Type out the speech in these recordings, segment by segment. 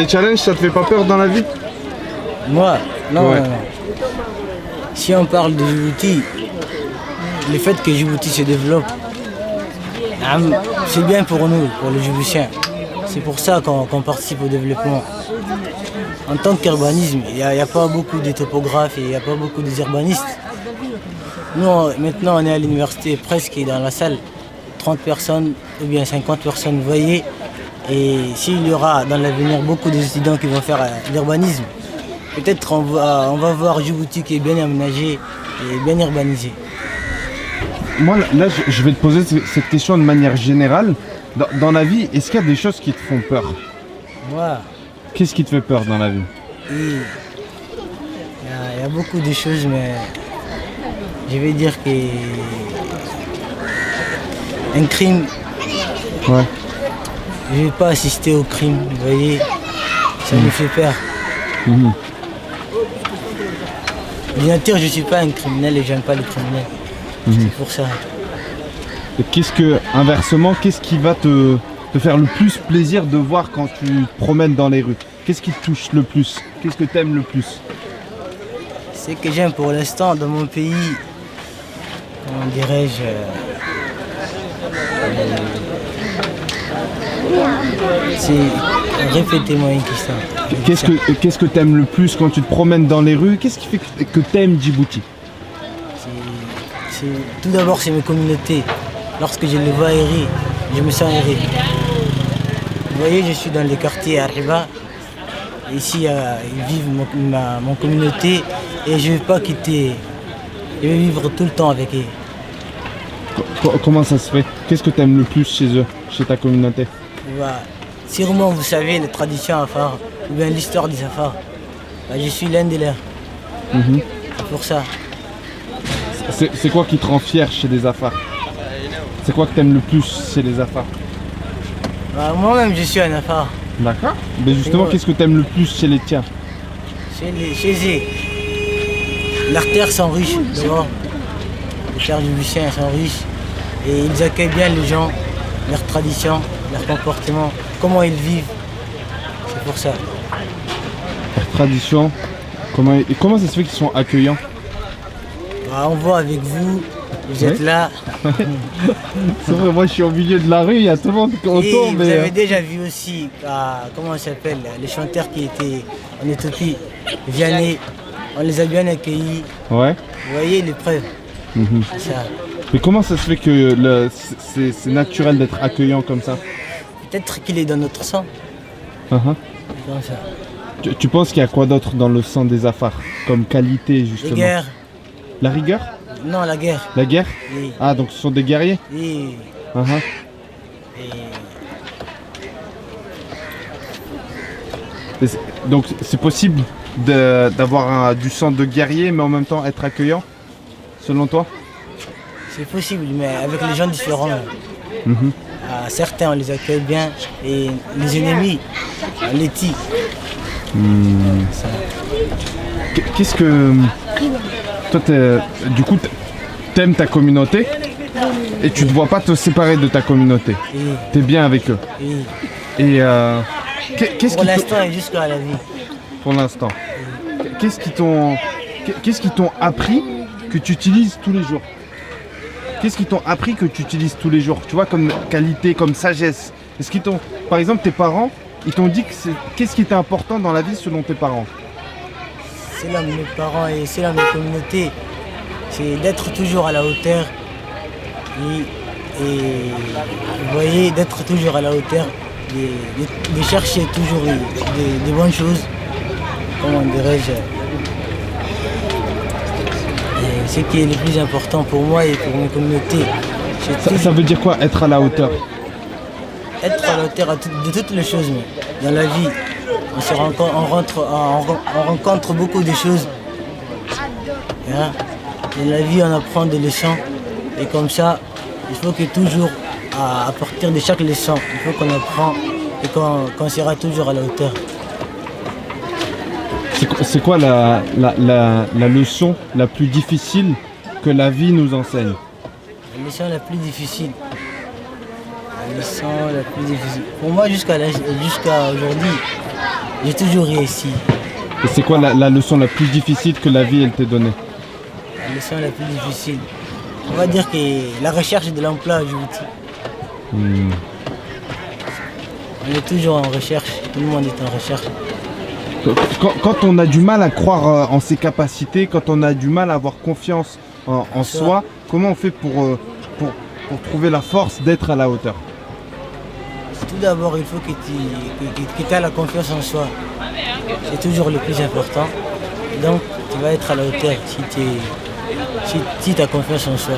Les challenges, ça te fait pas peur dans la vie? Moi, non, Ouais. non, non. Si on parle de Djibouti, le fait que Djibouti se développe, c'est bien pour nous, pour les Djiboutiens. C'est pour ça qu'on participe au développement. En tant qu'urbanisme, il n'y a pas beaucoup de topographes et il n'y a pas beaucoup d'urbanistes. Nous, maintenant, on est à l'université, presque dans la salle, 30 personnes ou bien 50 personnes, vous voyez. Et s'il y aura dans l'avenir beaucoup d'étudiants qui vont faire l'urbanisme, peut-être on va voir Djibouti qui est bien aménagé et bien urbanisé. Moi, là, je vais te poser cette question de manière générale. Dans la vie, est-ce qu'il y a des choses qui te font peur? Moi, Qu'est-ce qui te fait peur dans la vie? il y a beaucoup de choses, mais je vais dire que un crime, Ouais. je ne vais pas assister au crime, vous voyez, ça me fait peur. Mhm. Bien sûr, je ne suis pas un criminel et j'aime pas les criminels. C'est pour ça. Et inversement, qu'est-ce qui va te faire le plus plaisir de voir quand tu te promènes dans les rues? Qu'est-ce qui te touche le plus? Qu'est-ce que tu aimes le plus? Ce que j'aime pour l'instant dans mon pays, comment dirais-je, c'est... Répétez-moi une question. Qu'est-ce que tu aimes le plus quand tu te promènes dans les rues? Qu'est-ce qui fait que tu aimes Djibouti? Tout d'abord, c'est mes communautés. Lorsque je les vois errer, je me sens errer. Vous voyez, je suis dans les quartiers à Riba. Ici, ils vivent mon communauté et je ne vais pas quitter. Je vais vivre tout le temps avec eux. Comment ça se fait? Qu'est-ce que tu aimes le plus chez eux, chez ta communauté? Bah, sûrement, vous savez, les traditions Afar, ou bien l'histoire des Afar. Bah, je suis l'un des leurs. Mhm. C'est pour ça. C'est quoi qui te rend fier chez les Afars? C'est quoi que tu aimes le plus chez les Afars? Bah, moi-même, je suis un Afar. D'accord. Mais justement, Ouais. qu'est-ce que tu aimes le plus chez les tiens? Chez eux, leurs terres sont riches, d'abord. Les terres djiboutiennes sont riches. Et ils accueillent bien les gens, leurs traditions, leur comportement, comment ils vivent. C'est pour ça. Leur tradition. Comment ça se fait qu'ils sont accueillants? Bah, on voit avec vous, vous êtes Oui. là. C'est vrai, moi je suis au milieu de la rue, il y a tout le monde Et autour, vous mais... avez déjà vu aussi, comment ça s'appelle, les chanteurs qui étaient en Éthiopie, Vianney, on les a bien accueillis. Ouais. Vous voyez les preuves. Mhm. Ça. Mais comment ça se fait que c'est naturel d'être accueillant comme ça? Peut-être qu'il est dans notre sang. Uh-huh. C'est comme ça. Tu penses qu'il y a quoi d'autre dans le sang des Afars? Comme qualité Les justement? guerres, La rigueur? non la guerre. La guerre? Oui. Ah, donc ce sont des guerriers? Oui. Uh-huh. Et Donc c'est possible d'avoir du sang de guerrier mais en même temps être accueillant, selon toi? c'est possible, mais avec les gens différents. Mhm. Certains on les accueille bien et les ennemis, on les tue. Ça. Qu'est-ce que... Toi, du coup, t'aimes ta communauté et tu te vois pas te séparer de ta communauté. Et, T'es bien avec eux. et Et qu'est-ce pour qui l'instant et jusqu'à la vie. pour l'instant, qu'est-ce qui t'ont appris que tu utilises tous les jours? Qu'est-ce qu'ils t'ont appris que tu utilises tous les jours? Tu vois, comme qualité, comme sagesse. Est-ce qu'ils t'ont, par exemple, tes parents, ils t'ont dit qu'est-ce qui était important dans la vie selon tes parents? C'est là mes parents et c'est là mes communautés. C'est d'être toujours à la hauteur. Et vous voyez, d'être toujours à la hauteur, de chercher toujours des bonnes choses. Comment dirais-je? Et ce qui est le plus important pour moi et pour mes communautés, c'est Ça veut dire quoi, être à la hauteur? être à la hauteur de toutes les choses. Mais dans la vie, on rencontre beaucoup de choses. Hein? Dans la vie, on apprend des leçons. Et comme ça, il faut que toujours, à partir de chaque leçon, il faut qu'on apprend et qu'on sera toujours à la hauteur. C'est quoi la leçon la plus difficile que la vie nous enseigne? La leçon la plus difficile. La leçon la plus difficile. Pour moi, jusqu'à aujourd'hui, J'ai toujours réussi. Et c'est quoi la leçon la plus difficile que la vie elle t'ait donnée? La leçon la plus difficile, on va dire que la recherche de l'emploi à Djibouti. On est toujours en recherche, tout le monde est en recherche. Quand on a du mal à croire en ses capacités, quand on a du mal à avoir confiance en soi, comment on fait pour trouver la force d'être à la hauteur? Tout d'abord, il faut que tu aies la confiance en soi. C'est toujours le plus important. Donc, tu vas être à la hauteur si tu as confiance en soi.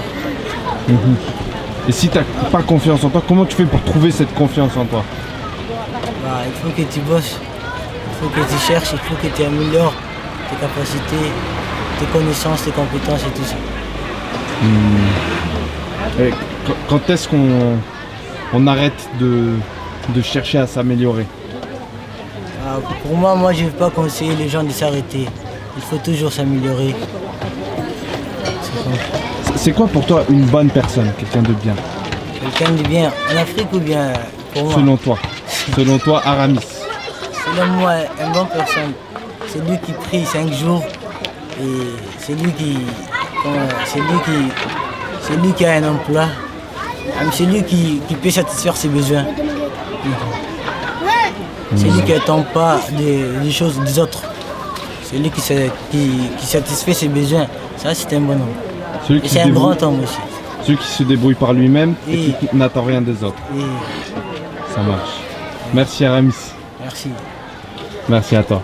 Et si tu n'as pas confiance en toi, comment tu fais pour trouver cette confiance en toi? Il faut que tu bosses, il faut que tu cherches, il faut que tu améliores tes capacités, tes connaissances, tes compétences et tout ça. Et quand est-ce qu'on arrête de chercher à s'améliorer? Pour moi, je ne vais pas conseiller les gens de s'arrêter. Il faut toujours s'améliorer. C'est quoi pour toi une bonne personne, quelqu'un de bien? Quelqu'un de bien en Afrique ou bien pour moi? Selon toi, Aramis. Selon moi, une bonne personne, c'est lui qui prie 5 jours et c'est lui qui a un emploi, c'est lui qui peut satisfaire ses besoins. C'est lui qui n'attend pas des choses des autres. C'est lui qui satisfait ses besoins. Ça, c'est un bon homme. Et c'est un grand homme aussi. Celui qui se débrouille par lui-même et qui n'attend rien des autres. Ça marche. Merci Aramis. Merci. Merci à toi.